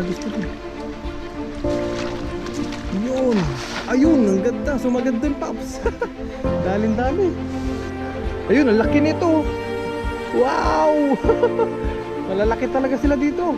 gusto ko. Yun. Ayun, ang ganda. Sumagad dun, Paps. Dalin-dali. Ayun, ang laki nito. Wow! Malalaki talaga sila dito.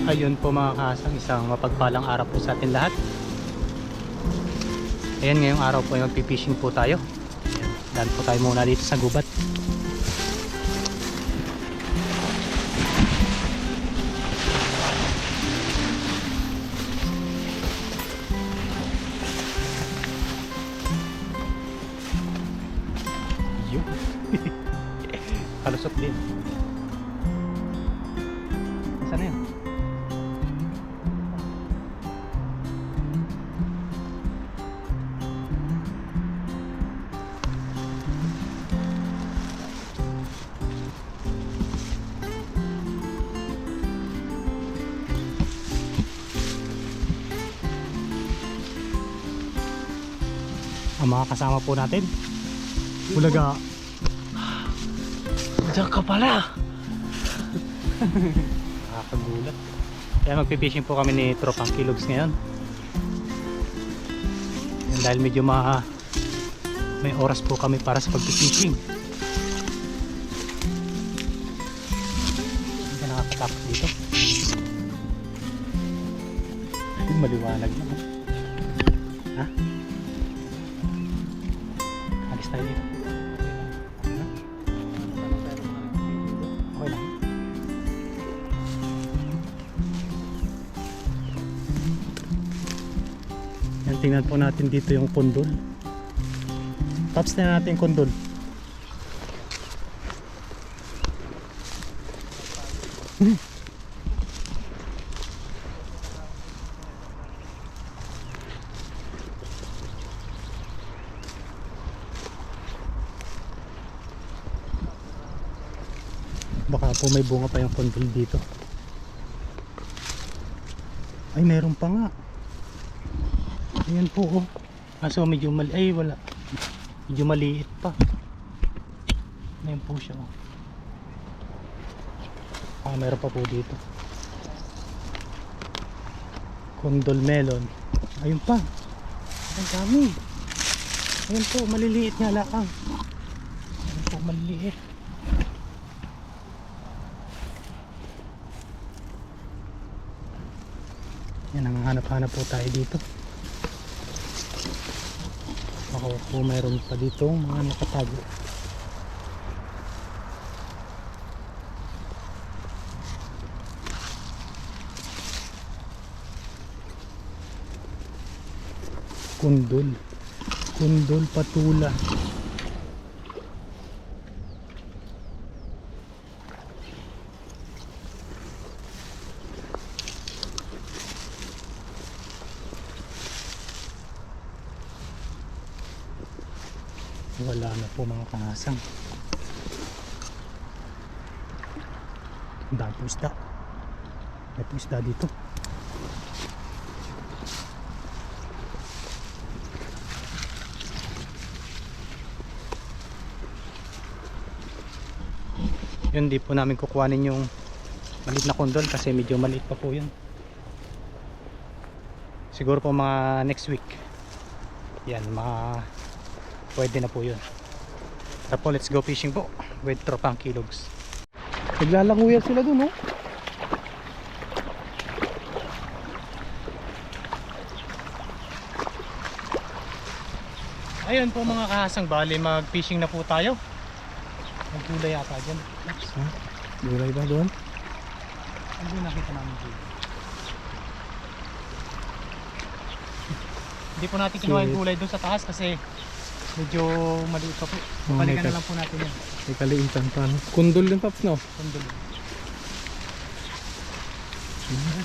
Ayun po mga kasang, isang mapagpalang araw po sa atin lahat. Ayan, ngayong araw po ay magpipishing po tayo. Daan po tayo muna dito sa gubat. Yun. Kalusot din. Saan na yun? Ang mga kasama po natin, Bulaga. Diyan ka pala. Nakakagulat. Kaya magpipishing po kami ni Tropang Kilogs ngayon. Yan, dahil medyo may oras po kami para sa pagpipishing. Hindi ka nakakatakot dito. Maliwanag na. Ha? Alis tayo dito. Okay lang. Yan, tingnan po natin dito yung kondol. Tops na natin yung kondol. Baka po may bunga pa yung kondol dito. Ay, meron pa nga. Ayan po, oh. Kaso medyo ay wala. Medyo maliit pa. Ayan po siya, oh. Meron pa po dito. Kondol melon. Ayun pa. Ang dami. Ayan po, maliliit nga lang. Ayan po, maliliit. Yan, nanghanap-hanap po tayo dito. Ako po mayroon pa dito mga nakatago. Kundol patula. Wala na po mga kangasang. Ang dami po isda. May po isda dito. Yun, di po namin kukuhanin yung maliit na kondol kasi medyo maliit pa po yun. Siguro po mga next week. Yan, pwede na po yun. Tara po, let's go fishing po with Tropang Kilogs. Naglalanguyan sila dun, oh. Ayun po mga kahasang, bali mag fishing na po tayo. Magkulay yata dyan. Gulay ba doon? Hindi nakita namin dito. Hindi po natin kinuha yung gulay doon sa taas kasi Medyo maliit pa po. Oh, Balikan may na lang po natin yan. May kaliitan pa. No? Kundol yung Paps, no? Kundol.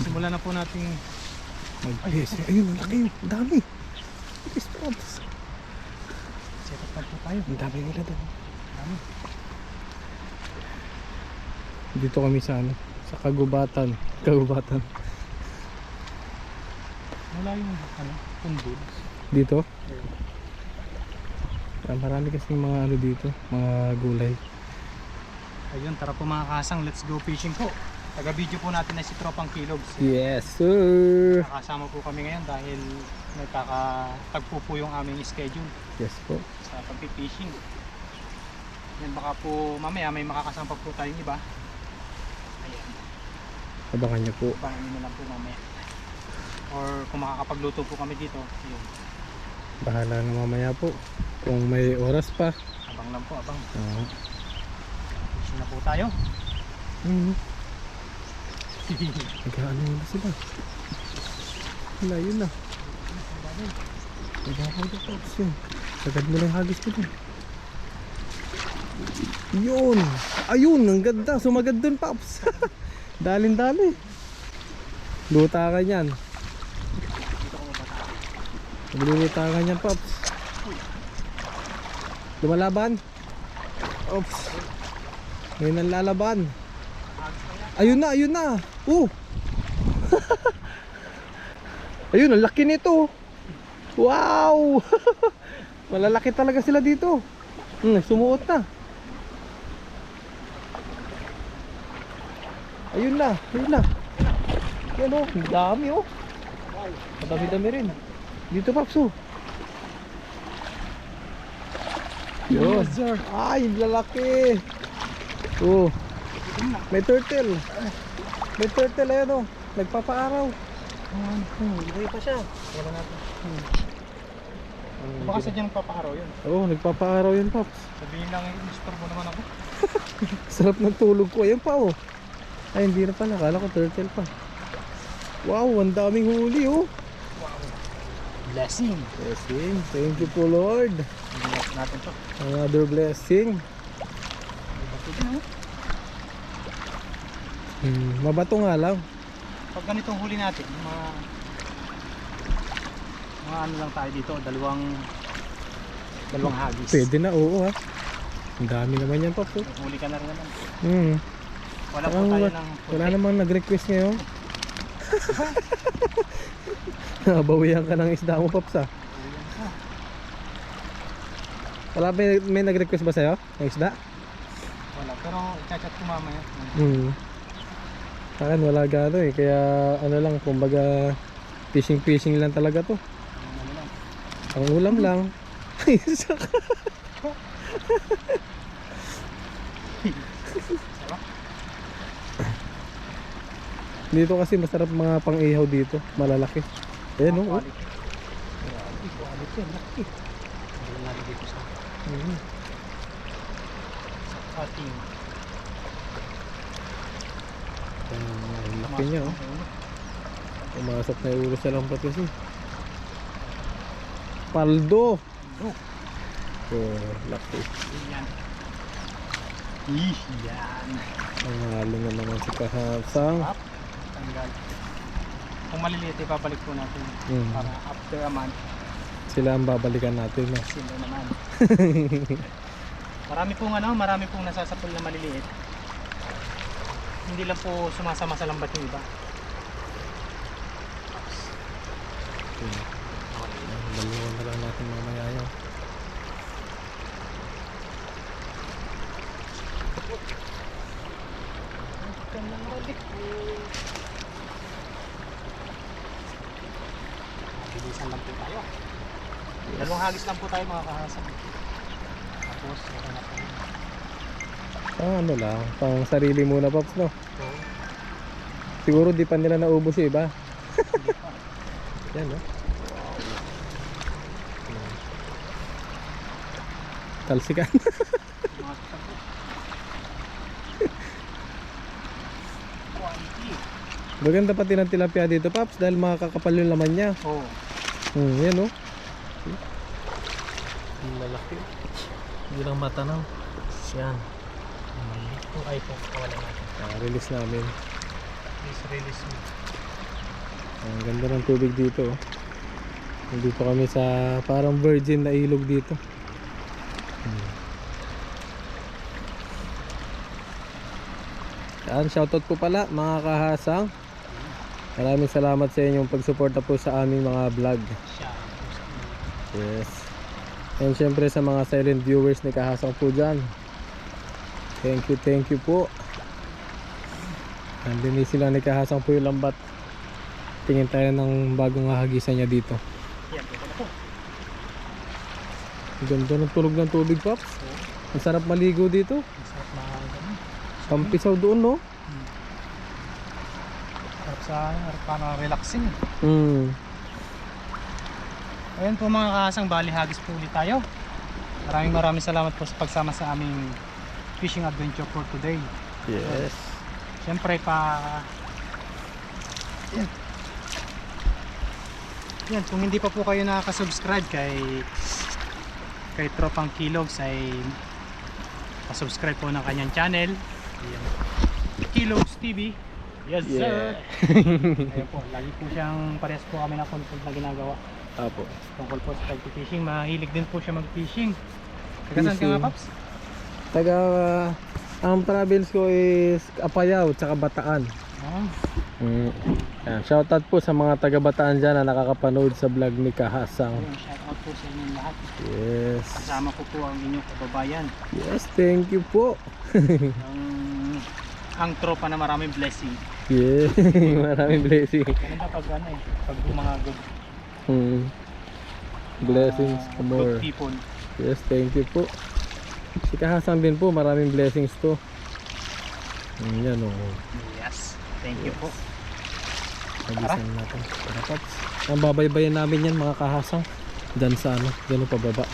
Simulan na po natin. Mag-yes. Ayun, ang laki yun. Ang dami. Yes, Paps. Set up na po tayo. Ang dami nila doon. Dami. Dito kami sa ano, sa Kagubatan. Kagubatan. Wala yung ano, kundol. Dito? Marami kasing mga ano dito, mga gulay. Ayun, tara po mga kasang, let's go fishing po. Taga-video po natin na si Tropang Kilogs. Yes, sir. Nakasama po kami ngayon dahil nagkakatagpo po yung aming schedule Yes po. sa pag-fishing. Yan, baka po mamaya may makakasama po tayong iba. Ayan, Abangan niyo po. abangan nyo na lang po mamaya. Or kung makakapagluto po kami dito, yun. Bahala na mamaya po. Kung may oras pa. Abang lang po, abang. Oo. Fishing na po tayo. Nag-ano na sila. Wala, yun na. Nag-ako na Paps yun. Sagad mo lang hagis ko dun. Yun! Ayun! Ang ganda! Sumagad dun Paps! Dalin-dali. Luta ka niyan. Magluluta ka niyan Paps. Lumalaban. Oops. Ngayon ang lalaban. Ayun na, ayun na. Ayun, ang laki nito. Wow. Malalaki talaga sila dito. Sumuot na. Ayun na, ayun na. Yan oh, ang dami oh. Madami-dami rin. Dito Paps oh. Yun. Ay, lalaki. Oh. May turtle. May turtle ayan oh. Nagpapaaraw. Ilagay pa siya. Wala natin. Baka sadyang papaharaw yun. Oo, nagpapaaraw yun Paps. Sabihin lang, in-store mo naman ako. Sarap ng tulog ko. Ayan pa oh. Ay, hindi na pala. Kala ko turtle pa. Wow, ang daming huli oh. Blessing. Blessing. Thank you po Lord. Ilagay natin to. Another blessing. Mabato nga lang. Pag ganitong huli natin, mga ano lang tayo dito, dalawang hagis. Pwede na, oo ha. Ang dami naman yan Paps oh. Huli ka na rin naman. Wala po Parang tayo wala- ng Wala namang nag-request ngayon. Nabawihan ka ng isda mo Paps ah. Wala may nag-request ba sa'yo? Ng isda? Wala, pero i-chat ko mamaya. Sa akin wala gano eh. Kaya ano lang, kumbaga fishing lang talaga to. Ano lang. Ang ulam lang. Dito kasi masarap mga pang-ihaw dito. Malalaki. Ayan oh. Quality. Quality, laki. Wala natin dito sa cutting. Ang laki niya oh. Pumasok na yung ulo sa lampat kasi. Paldo. Oh, laki. Yan. Yan. Ang halo na naman si Kahapsang. Up. Tanggal. Kung maliliit, ipabalik po natin. Para after a month, Sila ang babalikan natin no? sila naman. Marami pong nasasapol na maliliit. Hindi lang po sumasama sa lambat yung iba. Dalawa na lang natin mamaya yun. Bilisan lang po tayo. Dalawang hagis lang po tayo mga kahasan. Tapos, okay na po. Ano lang, pang sarili muna Pops no? Siguro di pa nila naubos yung iba. Yan no? Talsikan. Mga kasabot. Quality. Maganda pati ng tilapia dito Pops dahil makakapal yung laman niya. Oo. Yan no? Ang lalaki. Hindi lang matanaw. Yan. Ito ay po, kawalan natin. Release namin. Please release me. Ang ganda ng tubig dito. Oh. Nandito kami sa parang virgin na ilog dito. Yan, shoutout po pala mga kahasang. Maraming salamat sa inyong pagsuporta po sa aming mga vlog. Siya. Yes. And syempre sa mga silent viewers ni kahasang po dyan. Thank you po. Nandun sila ni kahasang po yung lambat. Tingin tayo ng bagong hahagisan niya dito. Yan, ito na po. Ang ganda ng tunog ng tubig, Pops. Ang sarap maligo dito. Ang sarap na ganun. Pampisaw doon, no? Sarap sa para relaxing. Ayan po mga kahasang, bali hagis po ulit tayo. Maraming salamat po sa pagsama sa aming fishing adventure for today. Yes. Siyempre yan, kung hindi pa po kayo nakaka-subscribe kay Tropang Kilogs ay pa-subscribe po ng kanyang channel. Ayan. Kilogs TV. Yes sir. Ayan po, lagi po siyang parehas po kami na content na ginagawa. Apo. Tungkol po sa pag-fishing, mahilig din po siya mag-fishing. Taga saan ka nga, Paps? Taga, ang travels ko is Apayao, tsaka Bataan. Ah, Yan, shoutout po sa mga taga Bataan dyan na nakakapanood sa vlog ni Kahasang. ayun, shoutout po sa inyong lahat. Yes. Kasama ko po ang inyong kababayan. Yes, thank you po. Ang tropa na maraming blessing. Yeah, maraming blessing. Maganda pag pag mga Blessings good more. people. Yes, thank you po. Si Kahasang din po, maraming blessings to. Yan o. Yes, thank you po. Nagisan natin. Tara, Pops. Ang babaybayan namin yan mga Kahasang. Diyan sa diyan pababa.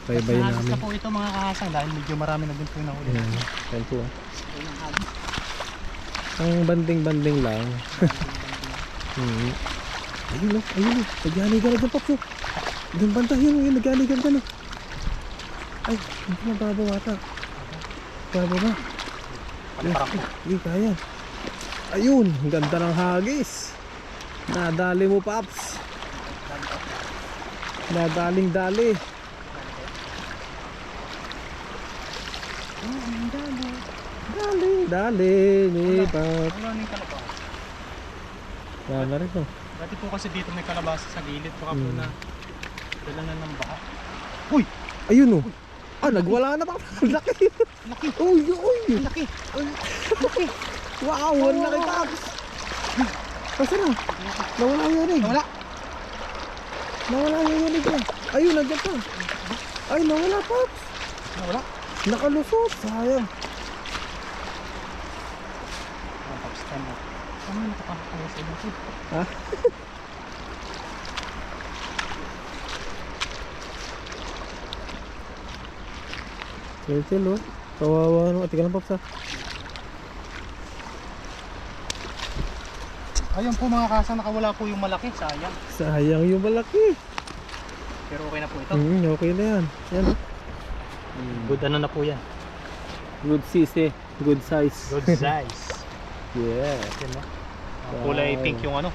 Baybayin Hagis namin. na po ito mga kahasang dahil medyo marami na din po yung nahuli. Yan po. Ayun ang hagis. Ang banding-banding lang. Ayun o, ayun o. Nagyanigan na dyan, Pops o. Doon banda yun, nagyanigan dyan o. Ay, hindi na babawata. Bababa. Parang po. Hindi kaya. Ayun, ang ganda ng hagis. Nadali mo, Paps. Nadaling-dali. Daling-dali ni Paps. Ano yung kalabaw? Wala na rin o. Dati po kasi dito may kalabasa sa gilid. Baka po na dala na ng baha. Ayun o. Ah, nagwala na, Paps. Ang laki. Laki! Uy, uy. Laki! Laki! Wow, ang laki, Paps. Asa na? Nawala yan eh. Wala! Nawala yan eh. Ayun, nandiyan pa. Ay, nawala, Paps. Wala! Nakalusot. Sayang. Ang Paps time na. Ano yung nakakakaya sa inyo? Ha? Turtle, oh. Kawawa no. Tika lang, Pops, ha. Ayun po mga kasang, nakawala po yung malaki. Sayang. Sayang yung malaki. Pero okay na po ito. Okay na yan. Yan, oh. Good ano na po yan. Good size, good size. Good size. Yeah. Yan no? Kulay pink yung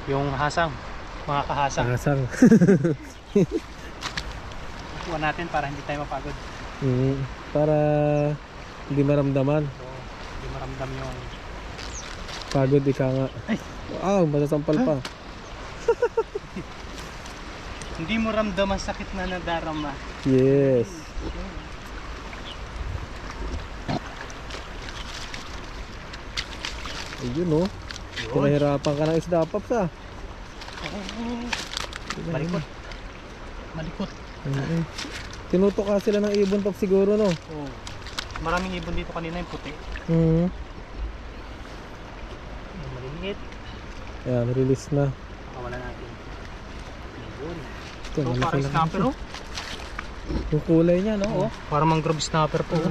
yung hasang. Mga kahasang. Kasang. Kuha natin para hindi tayo mapagod. Para hindi maramdaman. So, hindi maramdam yung Pagod ika nga. Ay! Wow, masasampal pa. hindi mo ramdam ang sakit na nadarama. Yes. Ayun, oh. Pinahirapan ka ng isda, Pops, ah. Malikot. Malikot. Tinutok ka sila ng ibon, Pops, siguro, no? Oh. Maraming ibon dito kanina yung puti. Yung Maliliit. Ayan, release na. Pakawala natin. Ayun. Ito, So, malaki parang lang snapper ito. oh. Yung kulay niya, no? Oh. Parang mangrove snapper po.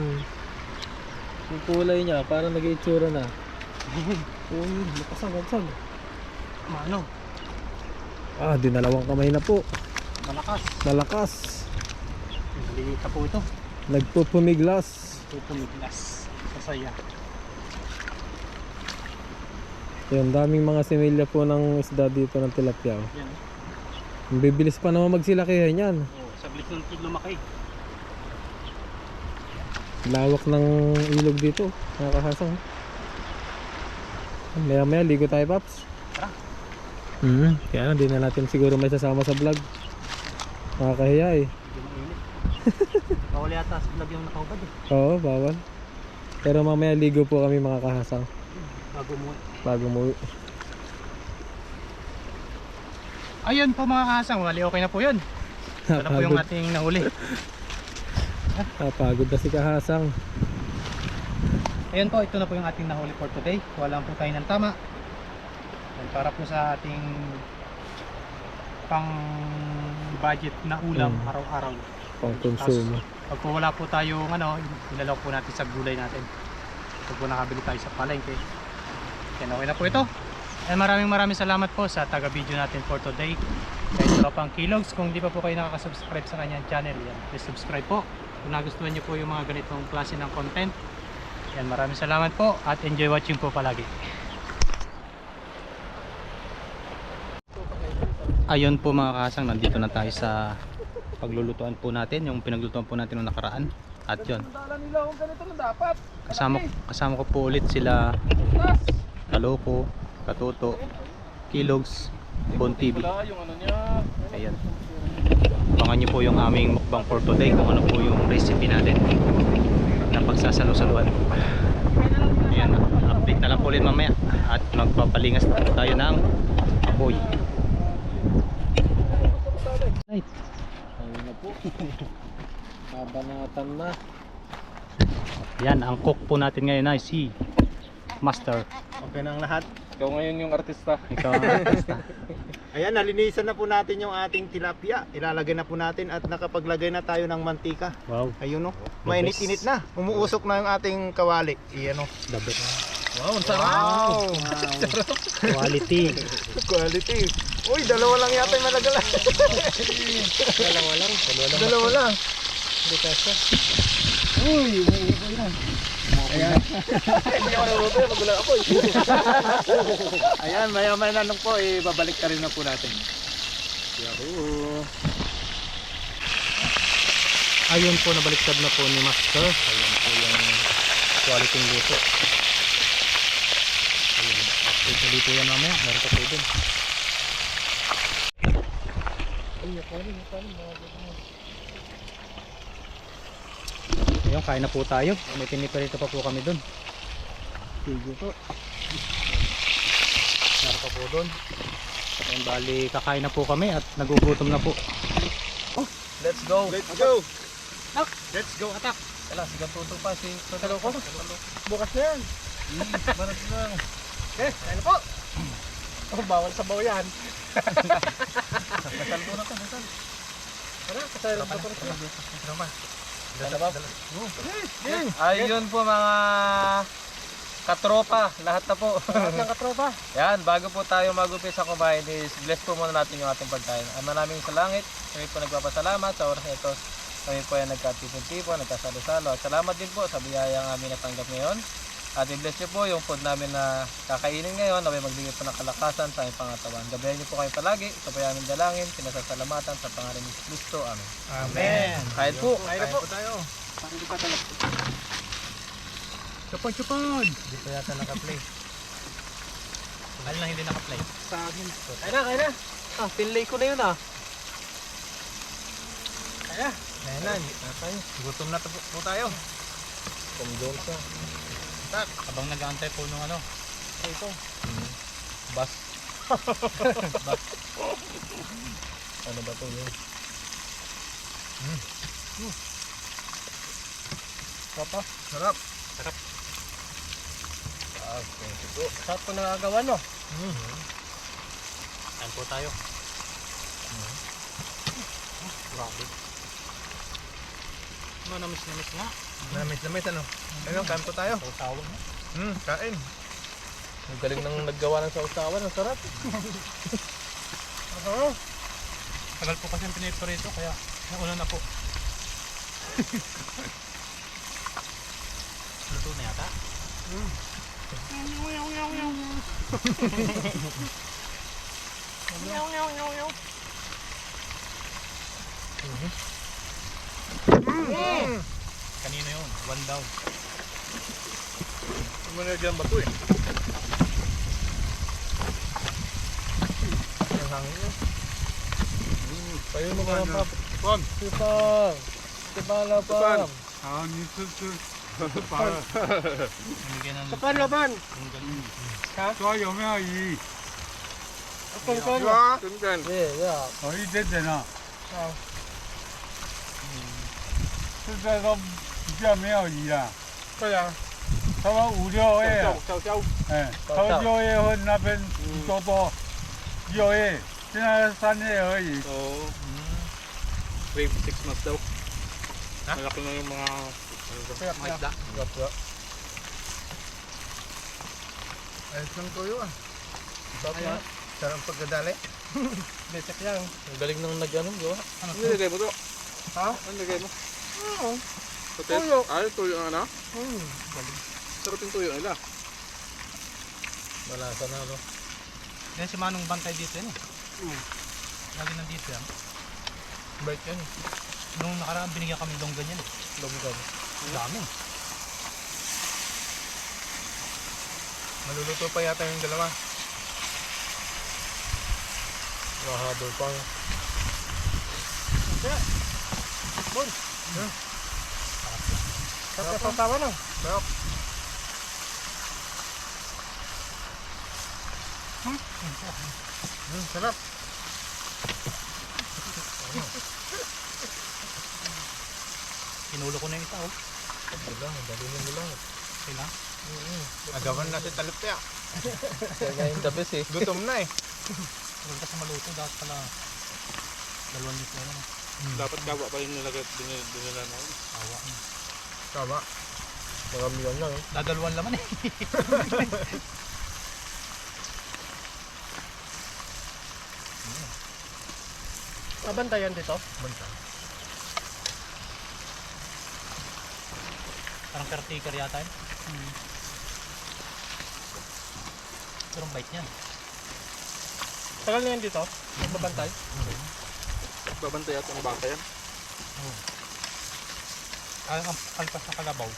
Yung kulay niya, parang nag-iitsura na. Uy, nakasag. Ano? Ah, dinalawang kamay na po. Malakas. Malakas. Maliliit po ito. Nagpupumiglas. Pupumiglas. Sasaya. Yun, daming mga similya po ng isda dito ng tilapia. Oh. Yan. Ang bibilis pa naman magsilakihan yan. Oh, saglit ng lumaki. Lawak ng ilog dito, nakakahasang. Maya maya ligo tayo, Paps. Tara. Kaya hindi na natin siguro may sasama sa vlog. Nakakahiya eh. Medyo mainit. Bawal yata sa vlog yung nakaubad eh. Oo, bawal. Pero mamaya ligo po kami mga kahasang Bago mo. bago umuwi. Ayun po mga kahasang, wali okay na po yun. Ito na po yung Napagod, ating nahuli. napagod na si kahasang. Ayun po, ito na po yung ating nahuli for today. Kuha lang po tayo ng tama. Yan, para po sa ating pang budget na ulam araw-araw. Pang konsumo. Pag po wala po tayong ano, ilalok po natin sa gulay natin. Pag po nakabili tayo sa palengke. Yan, okay na po ito. And maraming salamat po sa taga-video natin for today. Kay Tropang Kilogs. Kung di pa po kayo nakaka-subscribe sa kanyang channel, yan, please subscribe po. Kung nagustuhan niyo po yung mga ganitong klase ng content, yan, maraming salamat po at enjoy watching po palagi. Ayun po mga kasang, nandito na tayo sa paglulutuan po natin, yung pinaglutuan po natin noong nakaraan. At yun, kasama ko po ulit sila Kaloko, Katuto, Kilogs, Bon TV. Ayan, abangan nyo po yung aming mukbang for today, kung ano po yung recipe natin na pagsasalo-saluan. Ayan, update na lang po ulit mamaya at magpapalingas na po tayo ng apoy. Right. Ayun na po. Kabanatan na. Yan, ang cook po natin ngayon ay si Master. Okay na ang lahat. Ikaw ngayon yung artista. Ikaw ang artista. Ayan, nalinisan na po natin yung ating tilapia. Ilalagay na po natin at nakapaglagay na tayo ng mantika. Wow, Ayun no. Mainit-init na. Umuusok na yung ating kawali. Iyan no. the best. Wow, ang sarap. Wow! Quality. Quality. Uy, dalawa lang yata yung malagala. Dalawa lang. Dalawa lang. Hindi kasi. Uy, may ibo yan. Ayan. Hindi ako naluto, magulang ako. Ayan, maya-maya na lang po, babalik ka rin na po natin. Yahoo! Ayun po, nabaliktad na po ni Master. Ayun po yung quality ng luto. Ayun, update na dito yan mamaya. Meron pa po din. Ayun, kain na po tayo. May piniperito pa po kami dun. Sige po. Meron pa po dun. Ayun, bali kakain na po kami at nagugutom na po. Let's go! Let's go! Let's go, attack! Wala, sigang tuto pa si Totalo ko. Bukas na yan. Barat lang. Okay, ayun po. Oh, bawal sabaw yan. Kasal po na to, kasal. Tara, kasayang na po na siya. Ayun po mga katropa, lahat na po. Lahat ng katropa. Yan, bago po tayo mag-umpisa kumain is bless po muna natin yung ating pagkain. Maraming salamat, kami po nagpapasalamat sa oras na ito. Kami po ay nagkatipon-tipon, nagkasalo-salo. At salamat din po sa biyayang aming natanggap ngayon. At i-bless niyo po yung food namin na kakainin ngayon, na may magbigay po ng kalakasan sa aming pangatawan. Gabayan niyo po kayo palagi, ito po yung aming dalangin, pinasasalamatan sa pangalan ni Kristo. Amen. Amen. Kain po. Kain po tayo. Chupon! Hindi pa yata naka-play. Alin lang hindi naka-play. Sa akin. Kain na, kain na. Pinlay ko na yun ah. Kaya. Ayan na. Gutom na po tayo. Tom Jones na. Habang nag-aantay po nung ano. Ito. Bas. Ano ba to yun? Papa. Sarap. Okay. Sarap ko nagagawa no. Kain po tayo. Grabe. Namis nga. Namis ano. Ayun, kain po tayo. Sausawan na. Kain. Ang galing nang naggawa ng sausawan, ang sarap. Oo. Tagal po kasi piniperito kaya nauna na po. Luto na yata. Kanino yun? One down. Ano na dyan ba ito eh? Ang hangin niya. Tayo mo ka lang, Pap. Pon! Sipang! Sipala, Pap! Namigyan ng... Kapan laban! Ang ganun. 说有没有鱼？ Diba? Tundan. Yeah. 有一点点啊。好。现在都比较没有鱼啊，对啊。差不多5、6月啊，小小。哎，差不多6月份那边多，6月，现在3月而已。 Oo. 6 months daw. Malaki na yung mga isda. Ayos lang tuyo ah. Ayan. Sarang pagkadali. Becek yan. Ang galing nang nag-ano, gawa. Ano nilagay mo to? Ha? Ano nilagay mo? Oo. Tuyo. Ay, tuyo ang ano? Galing. Sarap yung tuyo nila. Malasa na, no? Yan si Manong bantay dito yan eh. Lagi nandito yan. Bait yan. Nung nakaraan binigyan kami longgan yan eh. Longgan. Ang dami. Maluluto pa yata yung dalawa. Mahabol pa. Sarap yung tawa na. Sarap. Sarap. Pinulo ko na yung isa oh. Wala, ang dali mo lang. Sila. Agawan na si talipya. Kaya ngayon the best eh. Gutom na eh. Huwag kasi maluto. Dapat pala 2 litro na. Dapat gawa pa yung nilagay dinala na. Awa. Tama. Maramihan lang eh. Dadalwan laman eh. Mabantayan dito? Parang caretaker yata yun. Pero ang bait niyan. Tagal na yan dito? Magbabantay? Babantay at ang baka yan. Ang alpas na kalabaw.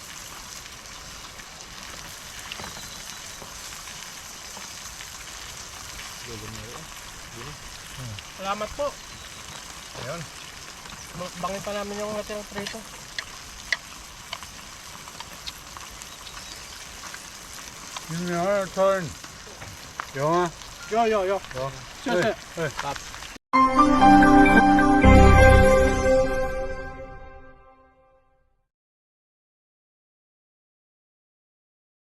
Salamat po. Ayun. Bangin pa namin yung natirang prito.你们要turn，有吗？有。对对。